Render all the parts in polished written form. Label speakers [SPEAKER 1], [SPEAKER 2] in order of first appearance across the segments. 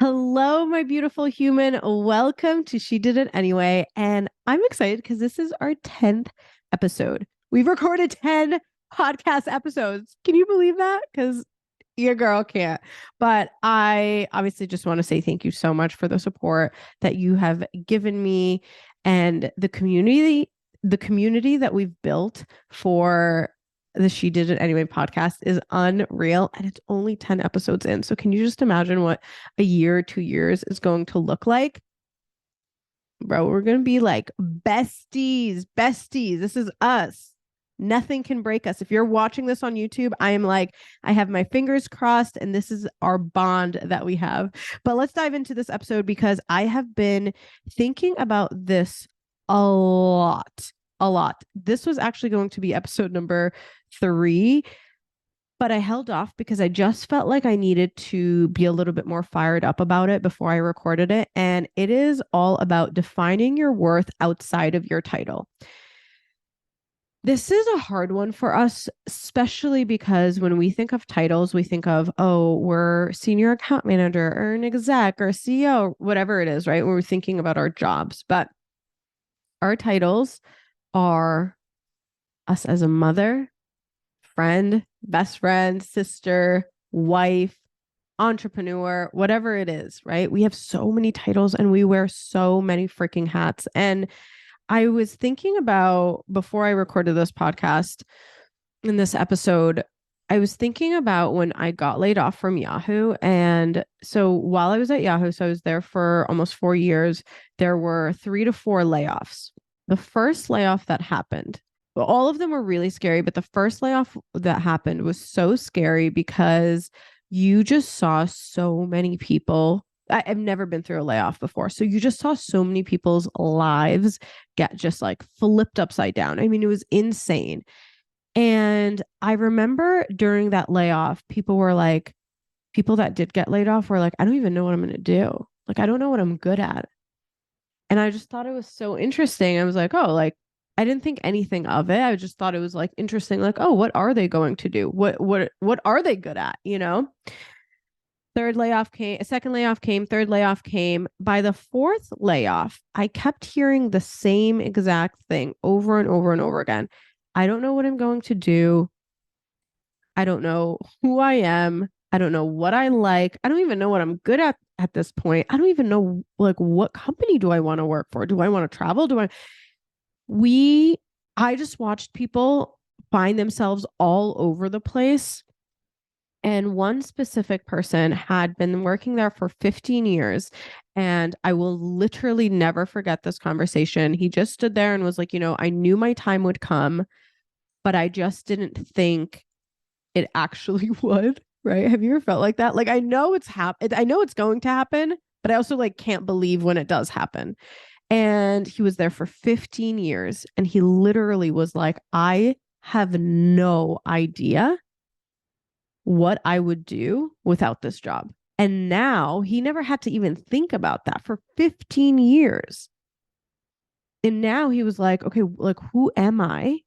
[SPEAKER 1] Hello, my beautiful human. Welcome to She Did It Anyway. And I'm excited because this is our 10th episode. We've recorded 10 podcast episodes. Can you believe that? Because your girl can't. But I obviously just want to say thank you so much for the support that you have given me and the community that we've built for the She Did It Anyway podcast is unreal. And it's only 10 episodes in. So can you just imagine what a year, 2 years is going to look like? Bro, we're going to be like besties, besties. This is us. Nothing can break us. If you're watching this on YouTube, I have my fingers crossed, and this is our bond that we have. But let's dive into this episode because I have been thinking about this a lot. A lot. This was actually going to be episode number 3, but I held off because I just felt like I needed to be a little bit more fired up about it before I recorded it. And it is all about defining your worth outside of your title. This is a hard one for us, especially because when we think of titles, we think of, oh, we're senior account manager or an exec or CEO, whatever it is, right? When we're thinking about our jobs. But our titles are us as a mother, friend, best friend, sister, wife, entrepreneur, whatever it is, right? We have so many titles and we wear so many freaking hats. And I was thinking about before I recorded this podcast in this episode, I was thinking about when I got laid off from Yahoo. And so while I was at Yahoo, so I was there for almost 4 years, there were 3 to 4 layoffs. The first layoff that happened, well, all of them were really scary, but the first layoff that happened was so scary because you just saw so many people. I've never been through a layoff before. So you just saw so many people's lives get just like flipped upside down. I mean, it was insane. And I remember during that layoff, people that did get laid off were like, I don't even know what I'm going to do. Like, I don't know what I'm good at. And I just thought it was so interesting. I was like, oh, like, I didn't think anything of it. I just thought it was like interesting, like, oh, what are they going to do? What are they good at? Third layoff came, a second layoff came, third layoff came. By the fourth layoff, I kept hearing the same exact thing over and over and over again. I don't know what I'm going to do. I don't know who I am. I don't know what I like. I don't even know what I'm good at this point. I don't even know like what company do I want to work for? Do I want to travel? I just watched people find themselves all over the place. And one specific person had been working there for 15 years. And I will literally never forget this conversation. He just stood there and was like, I knew my time would come, but I just didn't think it actually would. Right? Have you ever felt like that? Like, I know I know it's going to happen, but I also like can't believe when it does happen. And he was there for 15 years. And he literally was like, I have no idea what I would do without this job. And now he never had to even think about that for 15 years. And now he was like, okay, like, who am I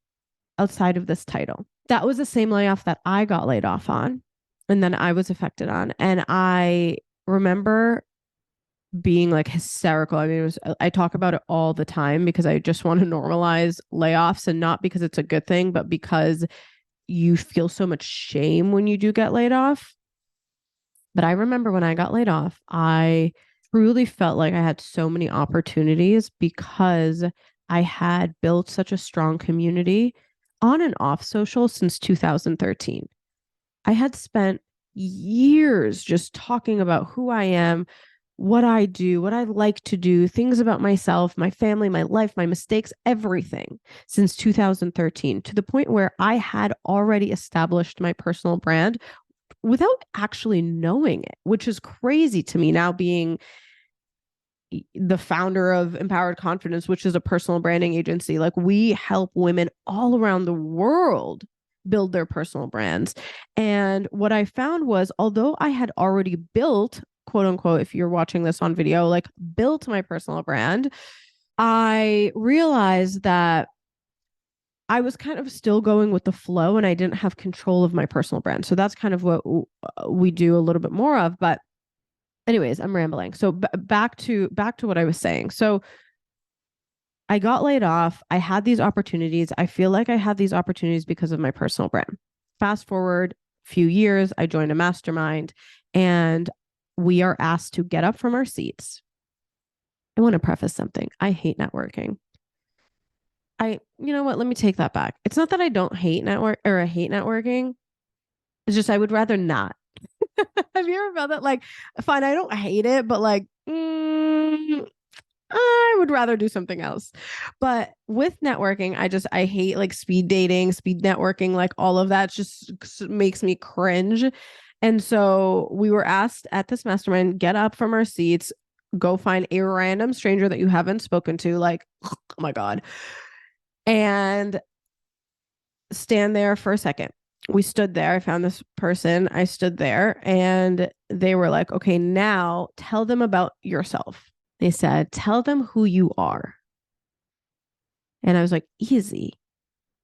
[SPEAKER 1] outside of this title? That was the same layoff that I got laid off on. And then I was affected on. And I remember being like hysterical. I mean, I talk about it all the time because I just want to normalize layoffs, and not because it's a good thing, but because you feel so much shame when you do get laid off. But I remember when I got laid off, I truly felt like I had so many opportunities because I had built such a strong community on and off social since 2013. I had spent years just talking about who I am, what I do, what I like to do, things about myself, my family, my life, my mistakes, everything since 2013, to the point where I had already established my personal brand without actually knowing it, which is crazy to me now, being the founder of Empowered Confidence, which is a personal branding agency. Like, we help women all around the world build their personal brands. And what I found was, although I had already built, quote unquote, if you're watching this on video, like built my personal brand, I realized that I was kind of still going with the flow and I didn't have control of my personal brand. So that's kind of what we do a little bit more of. But Anyways, I'm rambling. So back to what I was saying. So I got laid off. I had these opportunities. I feel like I had these opportunities because of my personal brand. Fast forward a few years, I joined a mastermind and we are asked to get up from our seats. I want to preface something. I hate networking. You know what? Let me take that back. It's not that I don't hate I hate networking. It's just I would rather not. Have you ever felt that? Like, fine, I don't hate it, but like, I would rather do something else. But with networking, I hate like speed dating, speed networking, like all of that just makes me cringe. And so we were asked at this mastermind, get up from our seats, go find a random stranger that you haven't spoken to, like, oh my God, and stand there for a second. We stood there. I found this person. I stood there and they were like, okay, now tell them about yourself. They said, tell them who you are. And I was like, easy.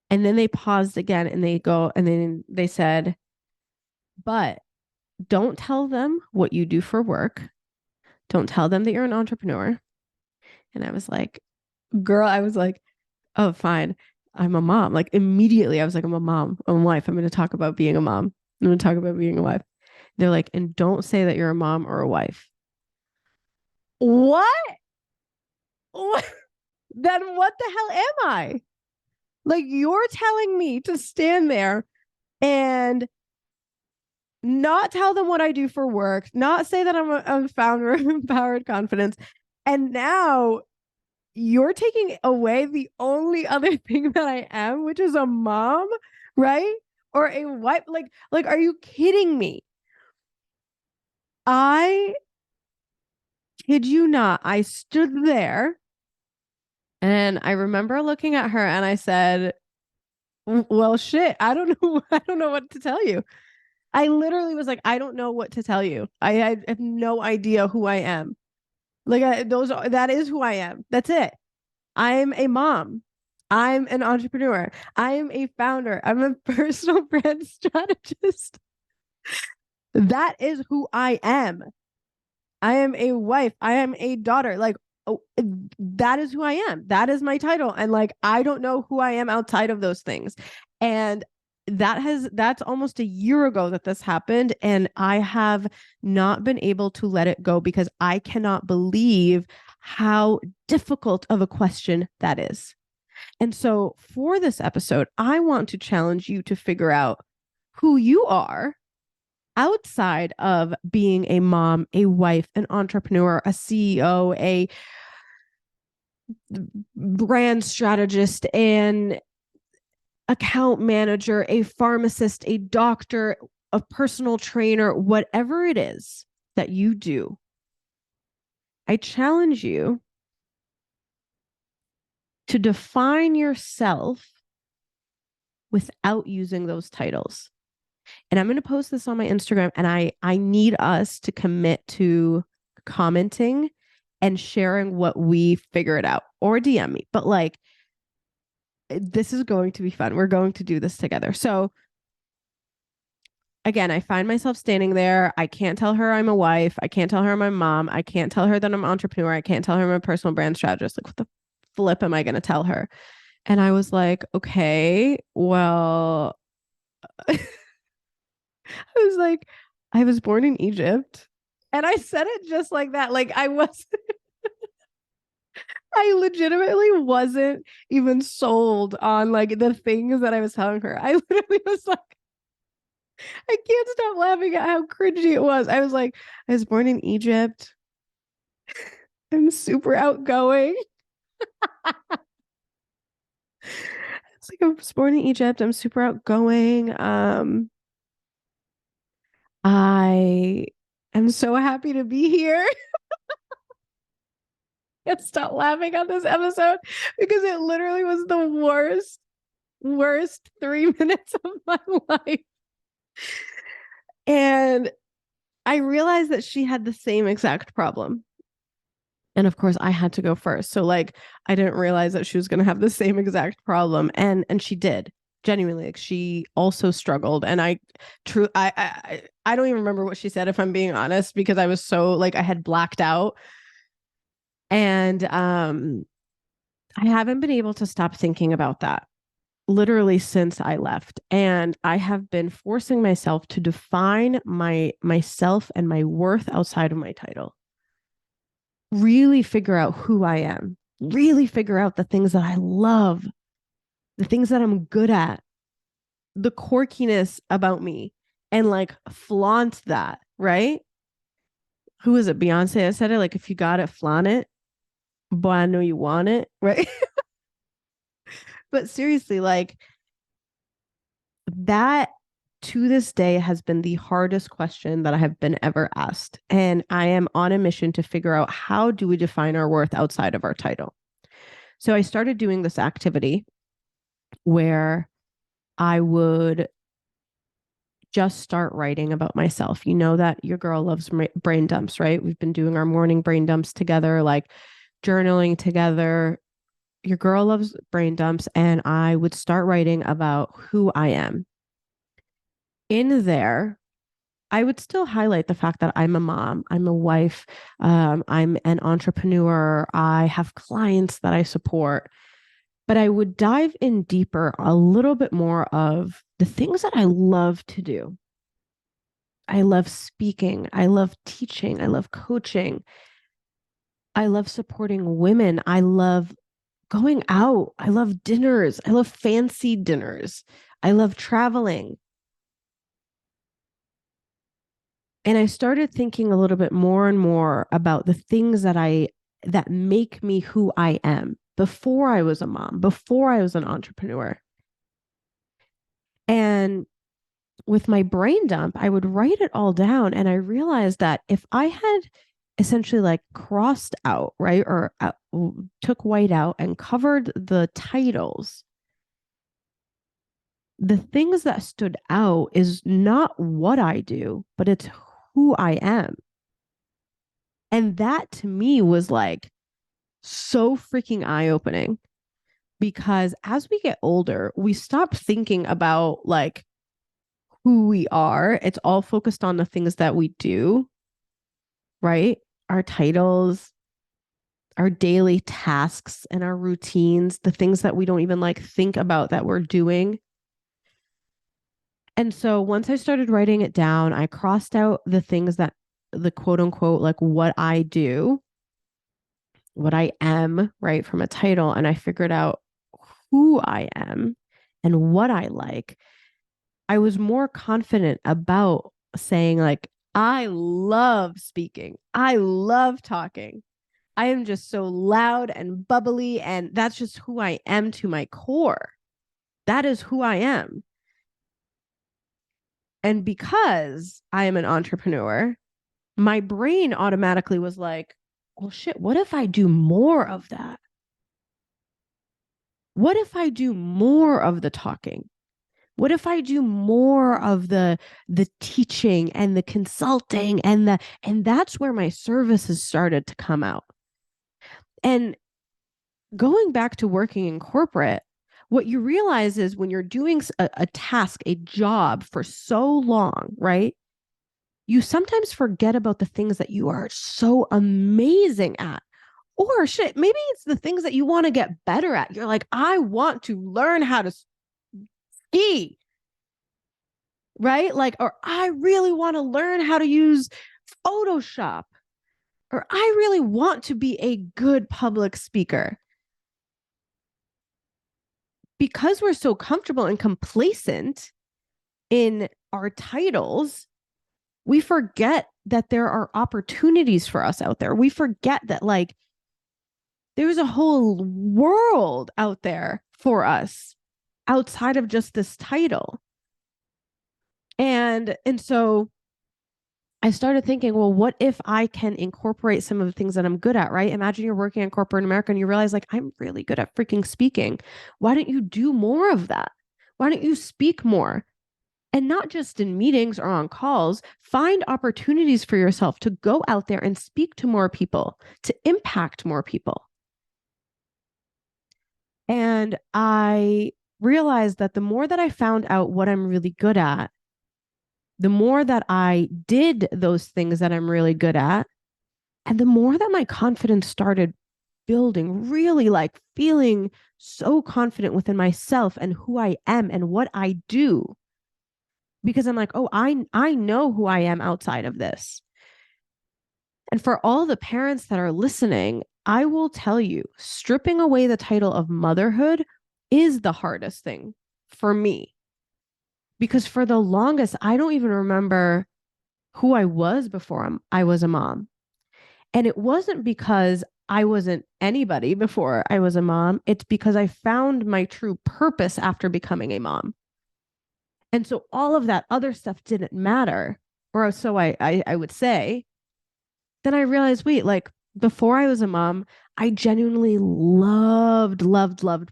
[SPEAKER 1] And then they paused again and then they said, but don't tell them what you do for work. Don't tell them that you're an entrepreneur. And I was like, girl, I was like, oh, fine. I'm a mom. Like immediately I was like, I'm a mom, I'm a wife. I'm going to talk about being a mom. I'm going to talk about being a wife. They're like, and don't say that you're a mom or a wife. What? What? Then what the hell am I? Like, you're telling me to stand there and not tell them what I do for work, not say that I'm a founder of Empowered Confidence. And now you're taking away the only other thing that I am, which is a mom, right? Or a wife. Like, are you kidding me? I kid you not. I stood there and I remember looking at her and I said, well, shit, I don't know. I don't know what to tell you. I literally was like, I don't know what to tell you. I have no idea who I am. Like that is who I am. That's it. I'm a mom. I'm an entrepreneur. I am a founder. I'm a personal brand strategist. That is who I am. I am a wife. I am a daughter. Like, oh, that is who I am. That is my title. And like, I don't know who I am outside of those things. And that's almost a year ago that this happened. And I have not been able to let it go because I cannot believe how difficult of a question that is. And so for this episode, I want to challenge you to figure out who you are outside of being a mom, a wife, an entrepreneur, a CEO, a brand strategist, an account manager, a pharmacist, a doctor, a personal trainer, whatever it is that you do. I challenge you to define yourself without using those titles. And I'm going to post this on my Instagram, and I need us to commit to commenting and sharing what we figured out, or DM me. But like, this is going to be fun. We're going to do this together. So again, I find myself standing there. I can't tell her I'm a wife. I can't tell her I'm a mom. I can't tell her that I'm an entrepreneur. I can't tell her I'm a personal brand strategist. Like, what the flip am I going to tell her? And I was like, okay, well, I was like, I was born in Egypt. And I said it just like that. Like I legitimately wasn't even sold on like the things that I was telling her. I literally was like, I can't stop laughing at how cringy it was. I was like, I was born in Egypt. I'm super outgoing. It's like I was born in Egypt. I'm super outgoing. I am so happy to be here. Can't stop laughing on this episode because it literally was the worst 3 minutes of my life. And I realized that she had the same exact problem. And of course, I had to go first. So like, I didn't realize that she was going to have the same exact problem. And she did. Genuinely, like she also struggled. And I don't even remember what she said, if I'm being honest, because I was so like, I had blacked out. And I haven't been able to stop thinking about that literally since I left. And I have been forcing myself to define myself and my worth outside of my title. Really figure out who I am. Really figure out the things that I love, the things that I'm good at, the quirkiness about me, and like flaunt that, right? Who is it? Beyonce. I said it like, if you got it, flaunt it. Boy, I know you want it, right? But seriously, like that to this day has been the hardest question that I have been ever asked. And I am on a mission to figure out, how do we define our worth outside of our title? So I started doing this activity where I would just start writing about myself. You know that your girl loves brain dumps, right? We've been doing our morning brain dumps together, like journaling together. Your girl loves brain dumps. And I would start writing about who I am. In there, I would still highlight the fact that I'm a mom, I'm a wife, I'm an entrepreneur, I have clients that I support. But I would dive in deeper, a little bit more of the things that I love to do. I love speaking. I love teaching. I love coaching. I love supporting women. I love going out. I love dinners. I love fancy dinners. I love traveling. And I started thinking a little bit more and more about the things that make me who I am before I was a mom, before I was an entrepreneur. And with my brain dump, I would write it all down. And I realized that if I had essentially like crossed out, right, or took white out and covered the titles, the things that stood out is not what I do, but it's who I am. And that to me was like so freaking eye opening, because as we get older, we stop thinking about like who we are. It's all focused on the things that we do, right? Our titles, our daily tasks, and our routines, the things that we don't even like think about that we're doing. And so once I started writing it down, I crossed out the things that the quote unquote, like what I do, what I am, right, from a title. And I figured out who I am and what I like. I was more confident about saying, like, I love speaking. I love talking. I am just so loud and bubbly. And that's just who I am to my core. That is who I am. And because I am an entrepreneur, my brain automatically was like, well, shit, what if I do more of that? What if I do more of the talking? What if I do more of the teaching and the consulting and that's where my services started to come out. And going back to working in corporate, what you realize is when you're doing a task, a job for so long, right? You sometimes forget about the things that you are so amazing at. Or shit, maybe it's the things that you want to get better at. You're like, I want to learn how to ski, right? Like, or I really want to learn how to use Photoshop, or I really want to be a good public speaker. Because we're so comfortable and complacent in our titles, we forget that there are opportunities for us out there. We forget that like there's a whole world out there for us outside of just this title. And so I started thinking, well, what if I can incorporate some of the things that I'm good at, right? Imagine you're working in corporate America and you realize, like, I'm really good at freaking speaking. Why don't you do more of that? Why don't you speak more? And not just in meetings or on calls, find opportunities for yourself to go out there and speak to more people, to impact more people. And I realized that the more that I found out what I'm really good at, the more that I did those things that I'm really good at, and the more that my confidence started building, really like feeling so confident within myself and who I am and what I do. Because I'm like, oh, I know who I am outside of this. And for all the parents that are listening, I will tell you, stripping away the title of motherhood is the hardest thing for me. Because for the longest, I don't even remember who I was before I was a mom. And it wasn't because I wasn't anybody before I was a mom. It's because I found my true purpose after becoming a mom. And so all of that other stuff didn't matter, or so I would say. Then I realized, wait, like before I was a mom, I genuinely loved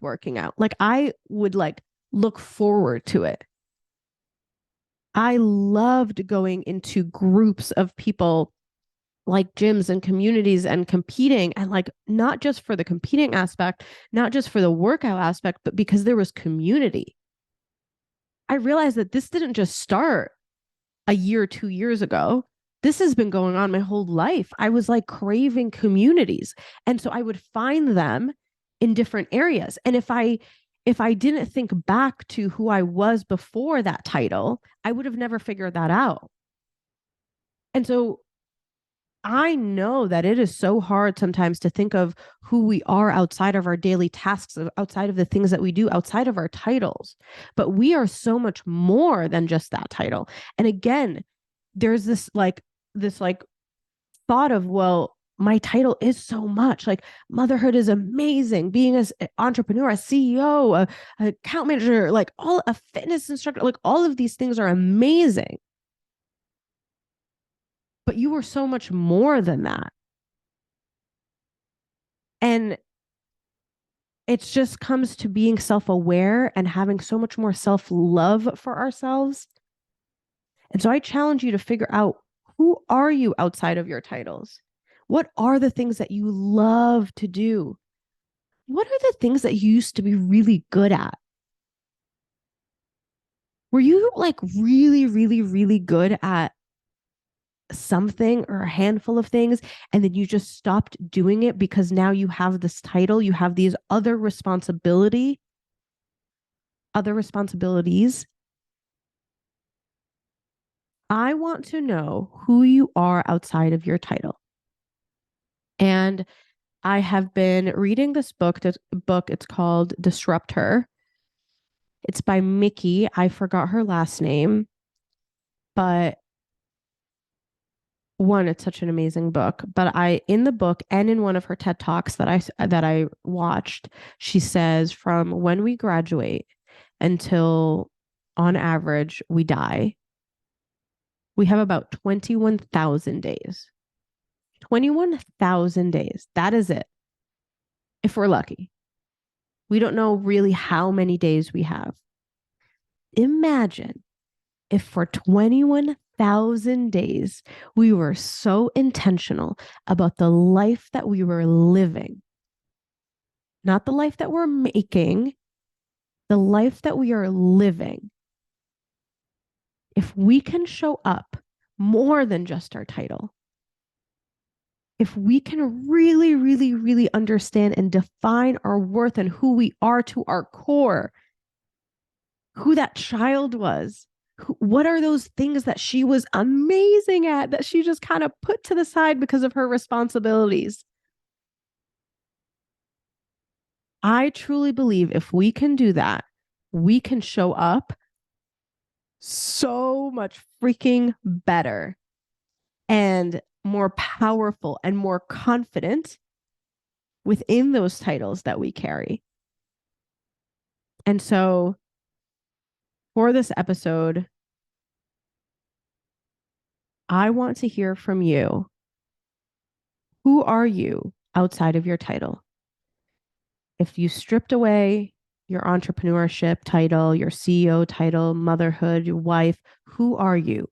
[SPEAKER 1] working out. Like I would like look forward to it. I loved going into groups of people like gyms and communities and competing, and like not just for the competing aspect, not just for the workout aspect, but because there was community. I realized that this didn't just start a year, 2 years ago. This has been going on my whole life. I was like craving communities. And so I would find them in different areas. And if I didn't think back to who I was before that title, I would have never figured that out. And so I know that it is so hard sometimes to think of who we are outside of our daily tasks, outside of the things that we do, outside of our titles. But we are so much more than just that title. And again, there's this thought of, well, my title is so much. Like motherhood is amazing. Being an entrepreneur, a CEO, a account manager, like all a fitness instructor, like all of these things are amazing. But you were so much more than that. And it just comes to being self-aware and having so much more self-love for ourselves. And so I challenge you to figure out, who are you outside of your titles? What are the things that you love to do? What are the things that you used to be really good at? Were you like really good at something or a handful of things, and then you just stopped doing it because now you have this title, you have these other responsibilities? I want to know who you are outside of your title. And I have been reading this book. It's called Disrupt Her. It's by Mickey. I forgot her last name, but one, it's such an amazing book. But in the book and in one of her TED Talks that I watched, she says from when we graduate until on average we die, we have about 21,000 days. 21,000 days. That is it. If we're lucky. We don't know really how many days we have. Imagine if for 21,000 days we were so intentional about the life that we were living, not the life that we're making, the life that we are living. If we can show up more than just our title, if we can really understand and define our worth and who we are to our core, who that child was, what are those things that she was amazing at that she just kind of put to the side because of her responsibilities? I truly believe if we can do that, we can show up so much freaking better and more powerful and more confident within those titles that we carry. And so for this episode, I want to hear from you. Who are you outside of your title? If you stripped away your entrepreneurship title, your CEO title, motherhood, your wife, who are you?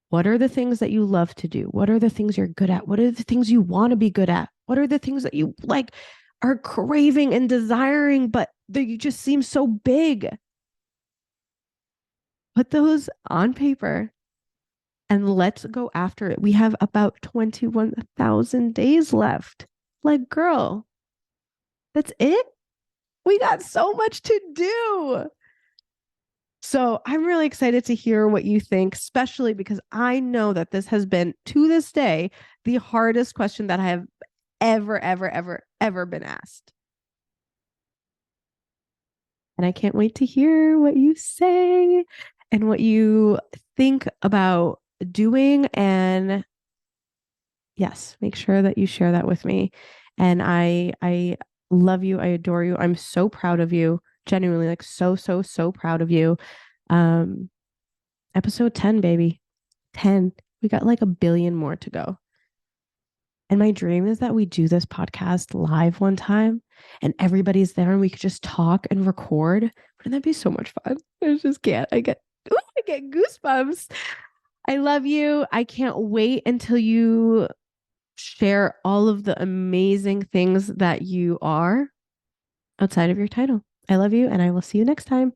[SPEAKER 1] What are the things that you love to do? What are the things you're good at? What are the things you want to be good at? What are the things that you like? are craving and desiring, but they just seem so big. Put those on paper and let's go after it. We have about 21,000 days left. Like, girl, that's it? We got so much to do. So I'm really excited to hear what you think, especially because I know that this has been, to this day, the hardest question that I have ever been asked. And I can't wait to hear what you say and what you think about doing. And yes, make sure that you share that with me. And I love you. I adore you. I'm so proud of you. Genuinely, like so proud of you. Um, episode 10, baby. 10. We got like a billion more to go. And my dream is that we do this podcast live one time and everybody's there and we could just talk and record. Wouldn't that be so much fun? I just can't. I get goosebumps. I love you. I can't wait until you share all of the amazing things that you are outside of your title. I love you and I will see you next time.